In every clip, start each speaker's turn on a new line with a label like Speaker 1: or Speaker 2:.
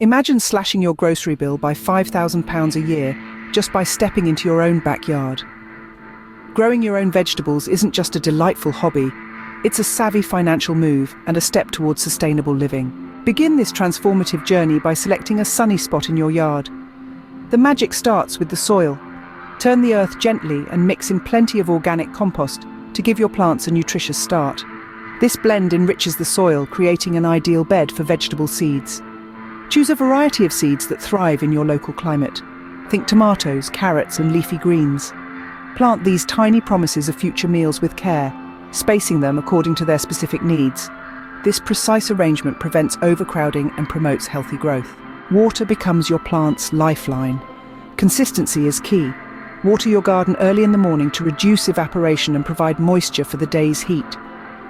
Speaker 1: Imagine slashing your grocery bill by £5,000 a year just by stepping into your own backyard. Growing your own vegetables isn't just a delightful hobby, it's a savvy financial move and a step towards sustainable living. Begin this transformative journey by selecting a sunny spot in your yard. The magic starts with the soil. Turn the earth gently and mix in plenty of organic compost to give your plants a nutritious start. This blend enriches the soil, creating an ideal bed for vegetable seeds. Choose a variety of seeds that thrive in your local climate. Think tomatoes, carrots, and leafy greens. Plant these tiny promises of future meals with care, spacing them according to their specific needs. This precise arrangement prevents overcrowding and promotes healthy growth. Water becomes your plant's lifeline. Consistency is key. Water your garden early in the morning to reduce evaporation and provide moisture for the day's heat.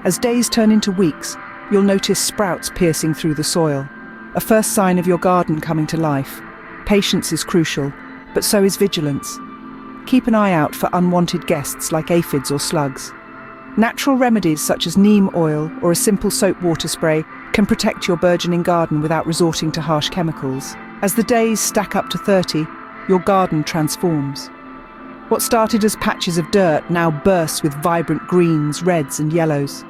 Speaker 1: As days turn into weeks, you'll notice sprouts piercing through the soil, a first sign of your garden coming to life. Patience is crucial, but so is vigilance. Keep an eye out for unwanted guests like aphids or slugs. Natural remedies such as neem oil or a simple soap water spray can protect your burgeoning garden without resorting to harsh chemicals. As the days stack up to 30, your garden transforms. What started as patches of dirt now bursts with vibrant greens, reds, and yellows.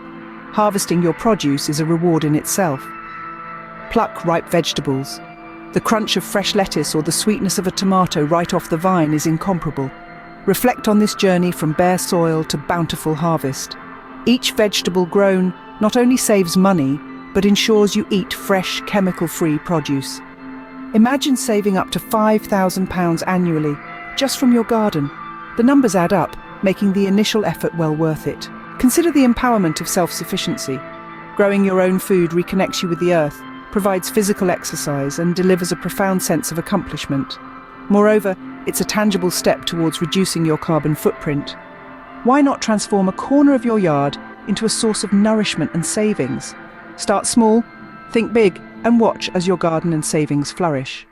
Speaker 1: Harvesting your produce is a reward in itself. Pluck ripe vegetables. The crunch of fresh lettuce or the sweetness of a tomato right off the vine is incomparable. Reflect on this journey from bare soil to bountiful harvest. Each vegetable grown not only saves money, but ensures you eat fresh, chemical-free produce. Imagine saving up to £5,000 annually just from your garden. The numbers add up, making the initial effort well worth it. Consider the empowerment of self-sufficiency. Growing your own food reconnects you with the earth, provides physical exercise, and delivers a profound sense of accomplishment. Moreover, it's a tangible step towards reducing your carbon footprint. Why not transform a corner of your yard into a source of nourishment and savings? Start small, think big, and watch as your garden and savings flourish.